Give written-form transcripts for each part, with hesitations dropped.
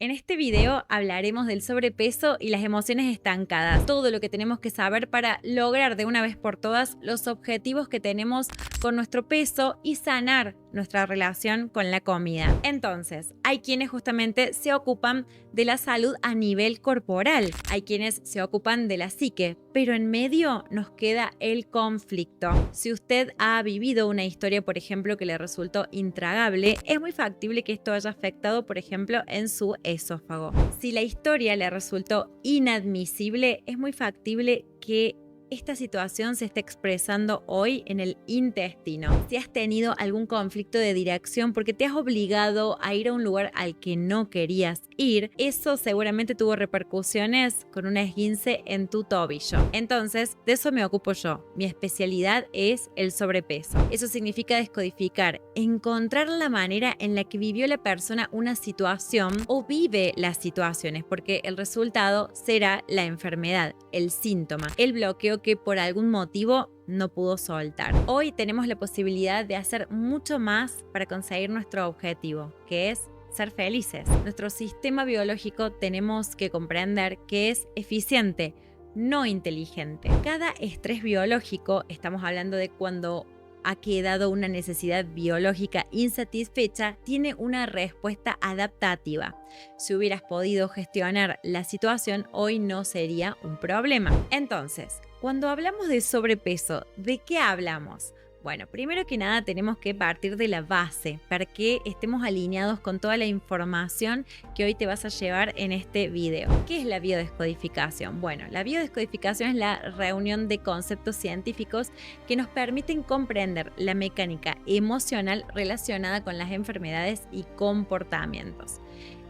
En este video hablaremos del sobrepeso y las emociones estancadas, todo lo que tenemos que saber para lograr de una vez por todas los objetivos que tenemos con nuestro peso y sanar nuestra relación con la comida. Entonces, hay quienes justamente se ocupan de la salud a nivel corporal, hay quienes se ocupan de la psique, pero en medio nos queda el conflicto. Si usted ha vivido una historia, por ejemplo, que le resultó intragable, es muy factible que esto haya afectado, por ejemplo, en su esófago. Si la historia le resultó inadmisible, es muy factible que esta situación se está expresando hoy en el intestino. Si has tenido algún conflicto de dirección porque te has obligado a ir a un lugar al que no querías ir, eso seguramente tuvo repercusiones con un esguince en tu tobillo. Entonces, de eso me ocupo yo. Mi especialidad es el sobrepeso. Eso significa descodificar, encontrar la manera en la que vivió la persona una situación o vive las situaciones, porque el resultado será la enfermedad, el síntoma, el bloqueo que por algún motivo no pudo soltar. Hoy tenemos la posibilidad de hacer mucho más para conseguir nuestro objetivo, que es ser felices. Nuestro sistema biológico tenemos que comprender que es eficiente, no inteligente. Cada estrés biológico, estamos hablando de cuando ha quedado una necesidad biológica insatisfecha, tiene una respuesta adaptativa. Si hubieras podido gestionar la situación, hoy no sería un problema. Entonces, cuando hablamos de sobrepeso, ¿de qué hablamos? Bueno, primero que nada tenemos que partir de la base para que estemos alineados con toda la información que hoy te vas a llevar en este video. ¿Qué es la biodescodificación? Bueno, la biodescodificación es la reunión de conceptos científicos que nos permiten comprender la mecánica emocional relacionada con las enfermedades y comportamientos.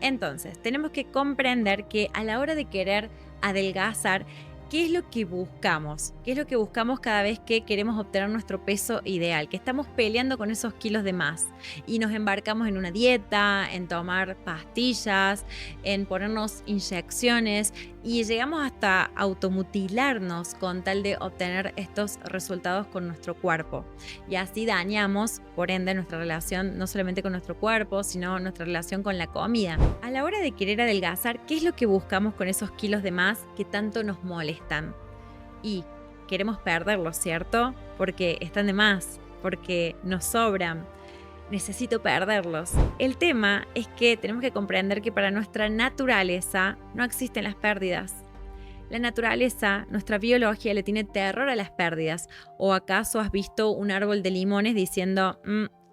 Entonces, tenemos que comprender que a la hora de querer adelgazar, ¿qué es lo que buscamos? ¿Qué es lo que buscamos cada vez que queremos obtener nuestro peso ideal? Que estamos peleando con esos kilos de más y nos embarcamos en una dieta, en tomar pastillas, en ponernos inyecciones y llegamos hasta automutilarnos con tal de obtener estos resultados con nuestro cuerpo. Y así dañamos, por ende, nuestra relación no solamente con nuestro cuerpo, sino nuestra relación con la comida. A la hora de querer adelgazar, ¿qué es lo que buscamos con esos kilos de más que tanto nos molestan? Y queremos perderlos, ¿cierto? Porque están de más, porque nos sobran. Necesito perderlos. El tema es que tenemos que comprender que para nuestra naturaleza no existen las pérdidas. La naturaleza, nuestra biología, le tiene terror a las pérdidas. ¿O acaso has visto un árbol de limones diciendo,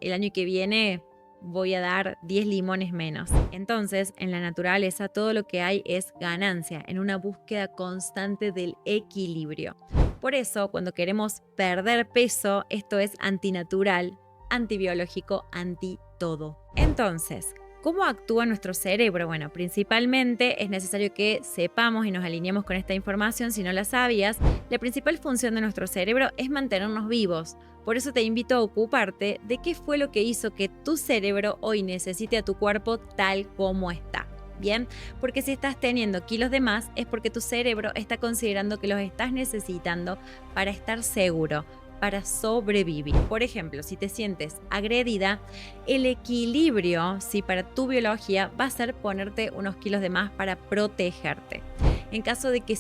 el año que viene voy a dar 10 limones menos? Entonces, en la naturaleza todo lo que hay es ganancia, en una búsqueda constante del equilibrio. Por eso, cuando queremos perder peso, esto es antinatural, antibiológico, anti todo. Entonces, ¿cómo actúa nuestro cerebro? Bueno, principalmente es necesario que sepamos y nos alineemos con esta información. Si no la sabías, la principal función de nuestro cerebro es mantenernos vivos. Por eso te invito a ocuparte de qué fue lo que hizo que tu cerebro hoy necesite a tu cuerpo tal como está. Bien, porque si estás teniendo kilos de más es porque tu cerebro está considerando que los estás necesitando para estar seguro, para sobrevivir. Por ejemplo, si te sientes agredida, el equilibrio, sí, para tu biología va a ser ponerte unos kilos de más para protegerte. En caso de que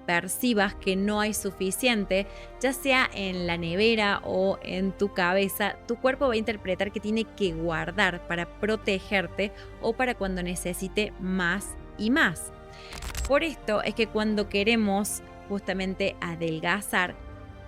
percibas que no hay suficiente, ya sea en la nevera o en tu cabeza, tu cuerpo va a interpretar que tiene que guardar para protegerte o para cuando necesite más y más. Por esto es que cuando queremos justamente adelgazar,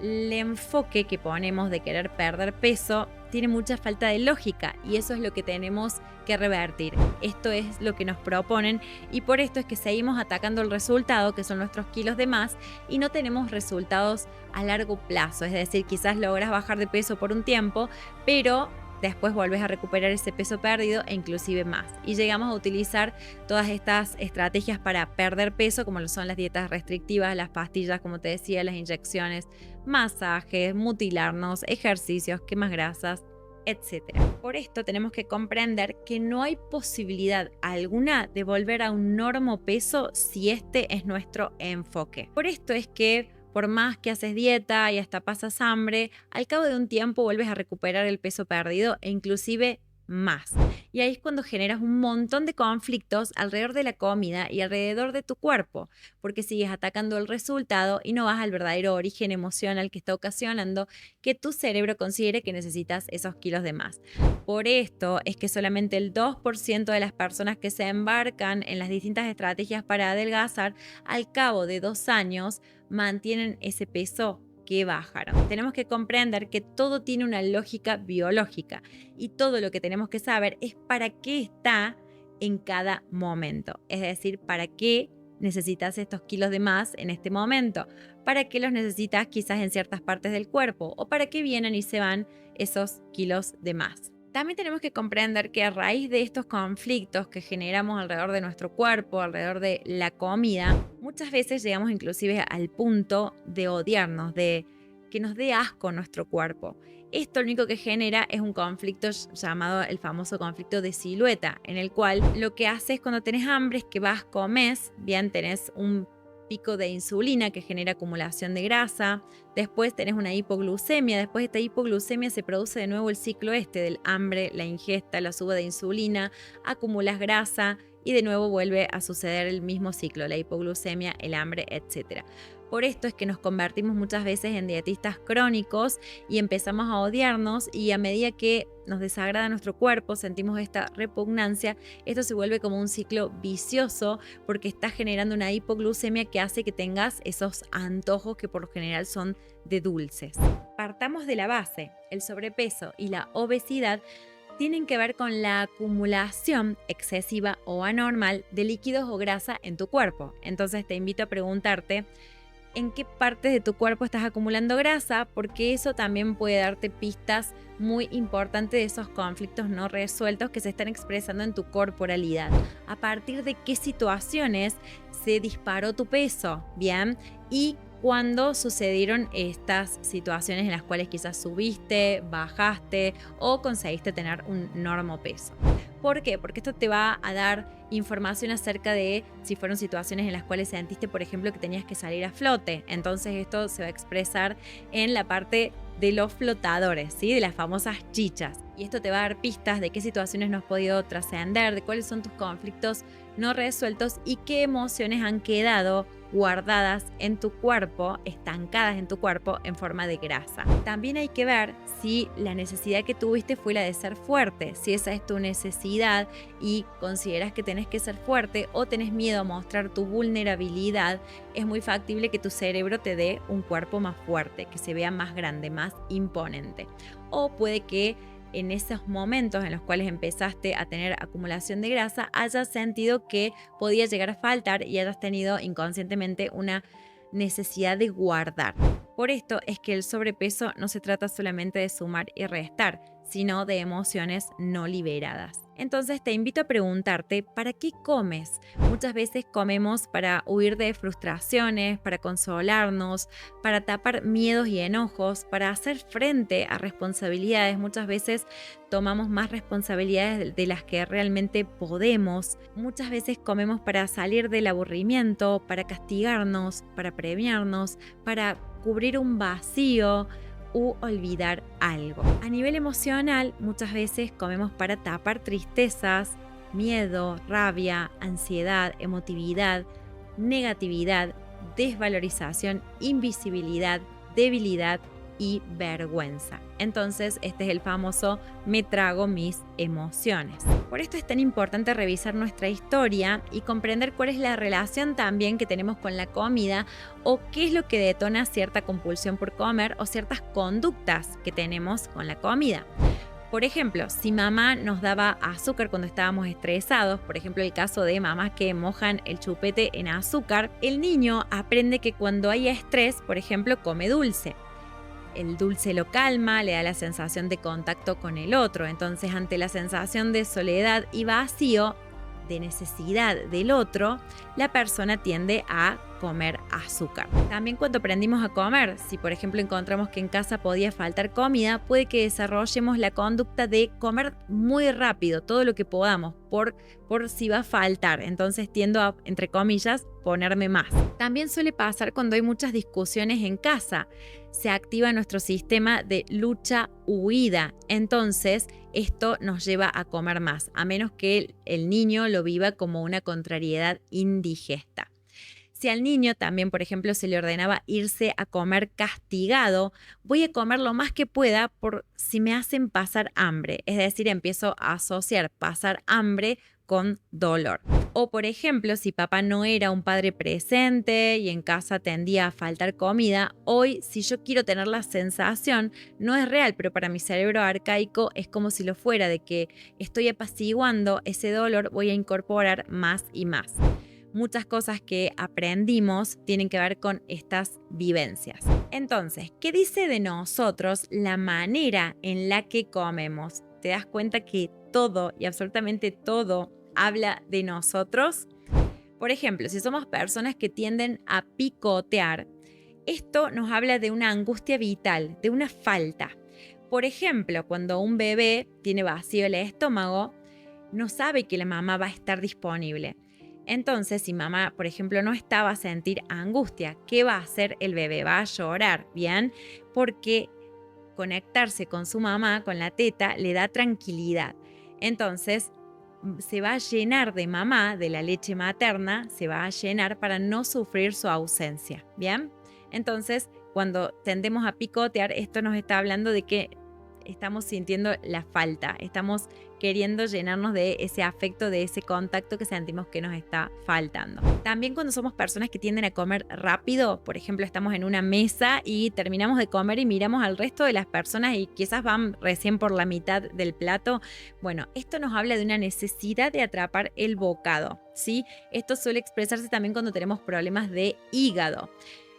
el enfoque que ponemos de querer perder peso tiene mucha falta de lógica y eso es lo que tenemos que revertir. Esto es lo que nos proponen y por esto es que seguimos atacando el resultado, que son nuestros kilos de más, y no tenemos resultados a largo plazo. Es decir, quizás logras bajar de peso por un tiempo, pero después volvés a recuperar ese peso perdido e inclusive más. Y llegamos a utilizar todas estas estrategias para perder peso, como lo son las dietas restrictivas, las pastillas, como te decía, las inyecciones, masajes, mutilarnos, ejercicios, quemas grasas, etc. Por esto tenemos que comprender que no hay posibilidad alguna de volver a un normopeso si este es nuestro enfoque. Por esto es que por más que haces dieta y hasta pasas hambre, al cabo de un tiempo vuelves a recuperar el peso perdido e inclusive más. Y ahí es cuando generas un montón de conflictos alrededor de la comida y alrededor de tu cuerpo, porque sigues atacando el resultado y no vas al verdadero origen emocional que está ocasionando que tu cerebro considere que necesitas esos kilos de más. Por esto es que solamente el 2% de las personas que se embarcan en las distintas estrategias para adelgazar, al cabo de 2 años, mantienen ese peso que bajaron. Tenemos que comprender que todo tiene una lógica biológica y todo lo que tenemos que saber es para qué está en cada momento. Es decir, para qué necesitas estos kilos de más en este momento, para qué los necesitas quizás en ciertas partes del cuerpo o para qué vienen y se van esos kilos de más. También tenemos que comprender que a raíz de estos conflictos que generamos alrededor de nuestro cuerpo, alrededor de la comida, muchas veces llegamos inclusive al punto de odiarnos, de que nos dé asco nuestro cuerpo. Esto lo único que genera es un conflicto llamado el famoso conflicto de silueta, en el cual lo que haces cuando tenés hambre es que vas, comes, bien, tenés un pico de insulina que genera acumulación de grasa, después tenés una hipoglucemia, después de esta hipoglucemia se produce de nuevo el ciclo del hambre, la ingesta, la suba de insulina, acumulas grasa y de nuevo vuelve a suceder el mismo ciclo, la hipoglucemia, el hambre, etc. Por esto es que nos convertimos muchas veces en dietistas crónicos y empezamos a odiarnos y a medida que nos desagrada nuestro cuerpo, sentimos esta repugnancia, esto se vuelve como un ciclo vicioso porque está generando una hipoglucemia que hace que tengas esos antojos que por lo general son de dulces. Partamos de la base, el sobrepeso y la obesidad tienen que ver con la acumulación excesiva o anormal de líquidos o grasa en tu cuerpo. Entonces te invito a preguntarte en qué partes de tu cuerpo estás acumulando grasa, porque eso también puede darte pistas muy importantes de esos conflictos no resueltos que se están expresando en tu corporalidad. A partir de qué situaciones se disparó tu peso, ¿bien? Y cuándo sucedieron estas situaciones en las cuales quizás subiste, bajaste o conseguiste tener un normopeso. ¿Por qué? Porque esto te va a dar información acerca de si fueron situaciones en las cuales sentiste, por ejemplo, que tenías que salir a flote. Entonces esto se va a expresar en la parte de los flotadores, ¿sí? De las famosas chichas. Y esto te va a dar pistas de qué situaciones no has podido trascender, de cuáles son tus conflictos no resueltos y qué emociones han quedado guardadas en tu cuerpo, estancadas en tu cuerpo en forma de grasa. También hay que ver si la necesidad que tuviste fue la de ser fuerte, si esa es tu necesidad y consideras que tenés que ser fuerte o tenés miedo a mostrar tu vulnerabilidad, es muy factible que tu cerebro te dé un cuerpo más fuerte, que se vea más grande, más imponente. O puede que en esos momentos en los cuales empezaste a tener acumulación de grasa, hayas sentido que podía llegar a faltar y hayas tenido inconscientemente una necesidad de guardar. Por esto es que el sobrepeso no se trata solamente de sumar y restar, sino de emociones no liberadas. Entonces te invito a preguntarte, ¿para qué comes? Muchas veces comemos para huir de frustraciones, para consolarnos, para tapar miedos y enojos, para hacer frente a responsabilidades. Muchas veces tomamos más responsabilidades de las que realmente podemos. Muchas veces comemos para salir del aburrimiento, para castigarnos, para premiarnos, para cubrir un vacío u olvidar algo. A nivel emocional, muchas veces comemos para tapar tristezas, miedo, rabia, ansiedad, emotividad, negatividad, desvalorización, invisibilidad, debilidad y vergüenza. Entonces, este es el famoso me trago mis emociones. Por esto es tan importante revisar nuestra historia y comprender cuál es la relación también que tenemos con la comida o qué es lo que detona cierta compulsión por comer o ciertas conductas que tenemos con la comida. Por ejemplo, si mamá nos daba azúcar cuando estábamos estresados, por ejemplo el caso de mamás que mojan el chupete en azúcar, el niño aprende que cuando hay estrés, por ejemplo, come dulce. El dulce lo calma, le da la sensación de contacto con el otro. Entonces, ante la sensación de soledad y vacío, de necesidad del otro, la persona tiende a comer azúcar. También cuando aprendimos a comer, si por ejemplo encontramos que en casa podía faltar comida, puede que desarrollemos la conducta de comer muy rápido, todo lo que podamos, por por si va a faltar. Entonces tiendo a, entre comillas, ponerme más. También suele pasar cuando hay muchas discusiones en casa. Se activa nuestro sistema de lucha-huida. Entonces, esto nos lleva a comer más, a menos que el niño lo viva como una contrariedad indigesta. Si al niño también, por ejemplo, se le ordenaba irse a comer castigado, voy a comer lo más que pueda por si me hacen pasar hambre. Es decir, empiezo a asociar pasar hambre con dolor. O por ejemplo, si papá no era un padre presente y en casa tendía a faltar comida, hoy si yo quiero tener la sensación, no es real, pero para mi cerebro arcaico es como si lo fuera, de que estoy apaciguando ese dolor, voy a incorporar más y más. Muchas cosas que aprendimos tienen que ver con estas vivencias. Entonces, ¿qué dice de nosotros la manera en la que comemos? ¿Te das cuenta que todo y absolutamente todo habla de nosotros? Por ejemplo, si somos personas que tienden a picotear, esto nos habla de una angustia vital, de una falta. Por ejemplo, cuando un bebé tiene vacío el estómago, no sabe que la mamá va a estar disponible. Entonces, si mamá, por ejemplo, no está, va a sentir angustia. ¿Qué va a hacer el bebé? Va a llorar, ¿bien? Porque conectarse con su mamá, con la teta, le da tranquilidad. Entonces, se va a llenar de mamá, de la leche materna, se va a llenar para no sufrir su ausencia, ¿bien? Entonces, cuando tendemos a picotear, esto nos está hablando de que estamos sintiendo la falta, estamos queriendo llenarnos de ese afecto, de ese contacto que sentimos que nos está faltando. También cuando somos personas que tienden a comer rápido, por ejemplo, estamos en una mesa y terminamos de comer y miramos al resto de las personas y quizás van recién por la mitad del plato. Bueno, esto nos habla de una necesidad de atrapar el bocado, ¿sí? Esto suele expresarse también cuando tenemos problemas de hígado.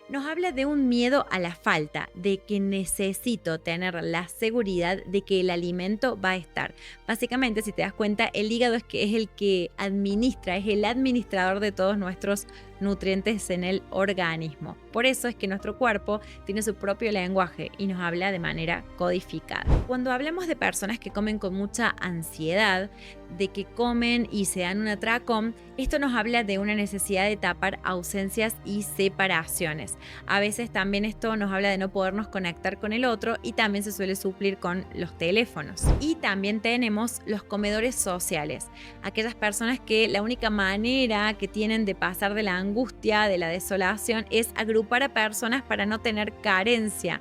Nos habla de un miedo a la falta, de que necesito tener la seguridad de que el alimento va a estar. Básicamente, si te das cuenta, el hígado es el que administra, es el administrador de todos nuestros nutrientes en el organismo. Por eso es que nuestro cuerpo tiene su propio lenguaje y nos habla de manera codificada. Cuando hablamos de personas que comen con mucha ansiedad, de que comen y se dan un atracón, esto nos habla de una necesidad de tapar ausencias y separaciones. A veces también esto nos habla de no podernos conectar con el otro y también se suele suplir con los teléfonos. Y también tenemos los comedores sociales, aquellas personas que la única manera que tienen de pasar de la angustia, de la desolación, es agrupar a personas para no tener carencia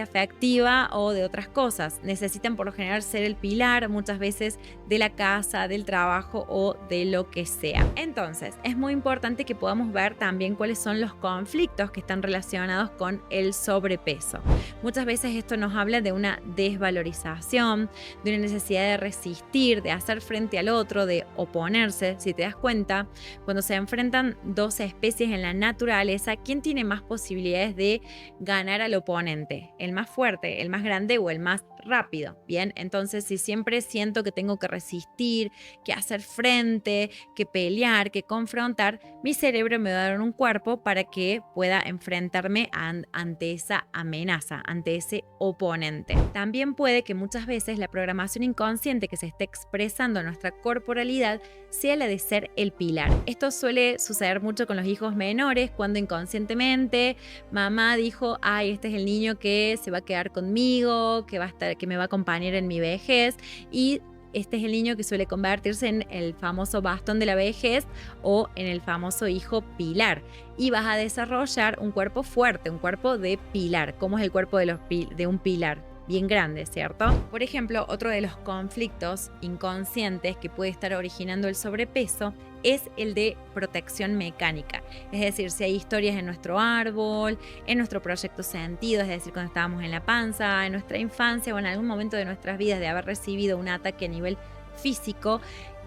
afectiva o de otras cosas. Necesitan por lo general ser el pilar muchas veces de la casa, del trabajo o de lo que sea. Entonces, es muy importante que podamos ver también cuáles son los conflictos que están relacionados con el sobrepeso. Muchas veces esto nos habla de una desvalorización, de una necesidad de resistir, de hacer frente al otro, de oponerse. Si te das cuenta, cuando se enfrentan dos especies en la naturaleza, ¿quién tiene más posibilidades de ganar al oponente? ¿El más fuerte, el más grande o el más rápido? Bien, entonces si siempre siento que tengo que resistir, que hacer frente, que pelear, que confrontar, mi cerebro me va a dar un cuerpo para que pueda enfrentarme ante esa amenaza, ante ese oponente. También puede que muchas veces la programación inconsciente que se esté expresando en nuestra corporalidad sea la de ser el pilar. Esto suele suceder mucho con los hijos menores, cuando inconscientemente mamá dijo, ay, este es el niño que se va a quedar conmigo, que me va a acompañar en mi vejez, y este es el niño que suele convertirse en el famoso bastón de la vejez o en el famoso hijo pilar. Y vas a desarrollar un cuerpo fuerte, un cuerpo de pilar. ¿Cómo es el cuerpo de un pilar? Bien grande, ¿cierto? Por ejemplo, otro de los conflictos inconscientes que puede estar originando el sobrepeso es el de protección mecánica. Es decir, si hay historias en nuestro árbol, en nuestro proyecto sentido, es decir, cuando estábamos en la panza, en nuestra infancia o en algún momento de nuestras vidas de haber recibido un ataque a nivel físico,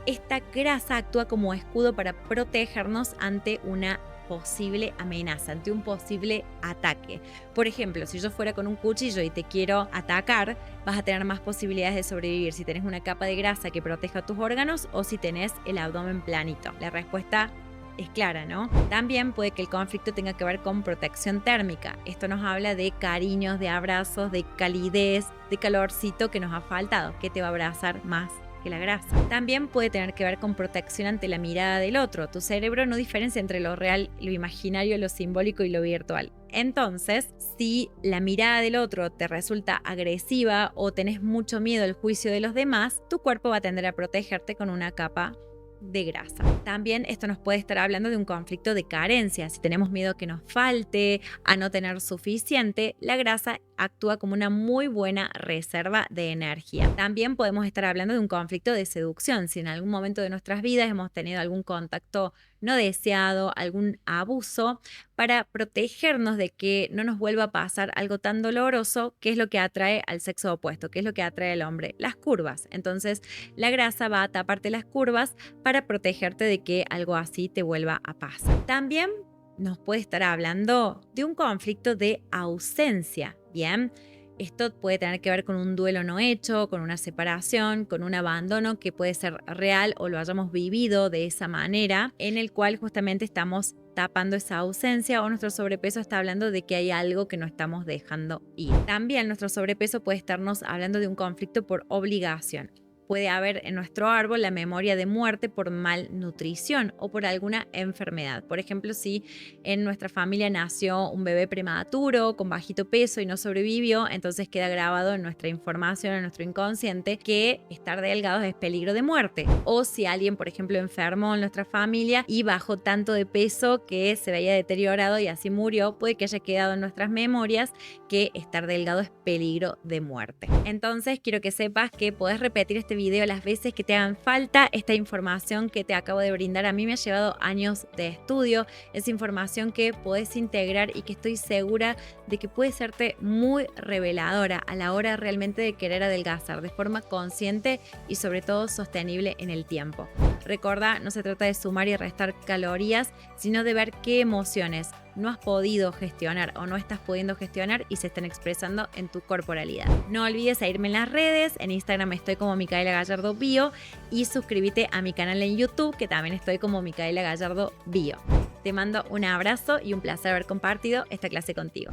esta grasa actúa como escudo para protegernos ante una posible amenaza, ante un posible ataque. Por ejemplo, si yo fuera con un cuchillo y te quiero atacar, vas a tener más posibilidades de sobrevivir si tenés una capa de grasa que proteja tus órganos o si tenés el abdomen planito. La respuesta es clara, ¿no? También puede que el conflicto tenga que ver con protección térmica. Esto nos habla de cariños, de abrazos, de calidez, de calorcito que nos ha faltado. ¿Qué te va a abrazar más que la grasa. También puede tener que ver con protección ante la mirada del otro. Tu cerebro no diferencia entre lo real, lo imaginario, lo simbólico y lo virtual. Entonces, si la mirada del otro te resulta agresiva o tenés mucho miedo al juicio de los demás, tu cuerpo va a tender a protegerte con una capa de grasa. También esto nos puede estar hablando de un conflicto de carencia. Si tenemos miedo a que nos falte, a no tener suficiente, la grasa actúa como una muy buena reserva de energía. También podemos estar hablando de un conflicto de seducción. Si en algún momento de nuestras vidas hemos tenido algún contacto no deseado, algún abuso, para protegernos de que no nos vuelva a pasar algo tan doloroso, ¿qué es lo que atrae al sexo opuesto? ¿Qué es lo que atrae al hombre? Las curvas. Entonces, la grasa va a taparte las curvas para protegerte de que algo así te vuelva a pasar. También nos puede estar hablando de un conflicto de ausencia, ¿bien? Esto puede tener que ver con un duelo no hecho, con una separación, con un abandono que puede ser real o lo hayamos vivido de esa manera, en el cual justamente estamos tapando esa ausencia o nuestro sobrepeso está hablando de que hay algo que no estamos dejando ir. También nuestro sobrepeso puede estarnos hablando de un conflicto por obligación. Puede haber en nuestro árbol la memoria de muerte por malnutrición o por alguna enfermedad. Por ejemplo, si en nuestra familia nació un bebé prematuro con bajito peso y no sobrevivió, entonces queda grabado en nuestra información, en nuestro inconsciente, que estar delgados es peligro de muerte. O si alguien, por ejemplo, enfermó en nuestra familia y bajó tanto de peso que se veía deteriorado y así murió, puede que haya quedado en nuestras memorias que estar delgado es peligro de muerte. Entonces, quiero que sepas que podés repetir este video las veces que te hagan falta. Esta información que te acabo de brindar a mí me ha llevado años de estudio. Es información que podés integrar y que estoy segura de que puede serte muy reveladora a la hora realmente de querer adelgazar de forma consciente y sobre todo sostenible en el tiempo. Recordá, no se trata de sumar y restar calorías, sino de ver qué emociones no has podido gestionar o no estás pudiendo gestionar y se están expresando en tu corporalidad. No olvides seguirme en las redes, en Instagram estoy como Micaela Gallardo Bio y suscríbete a mi canal en YouTube que también estoy como Micaela Gallardo Bio. Te mando un abrazo y un placer haber compartido esta clase contigo.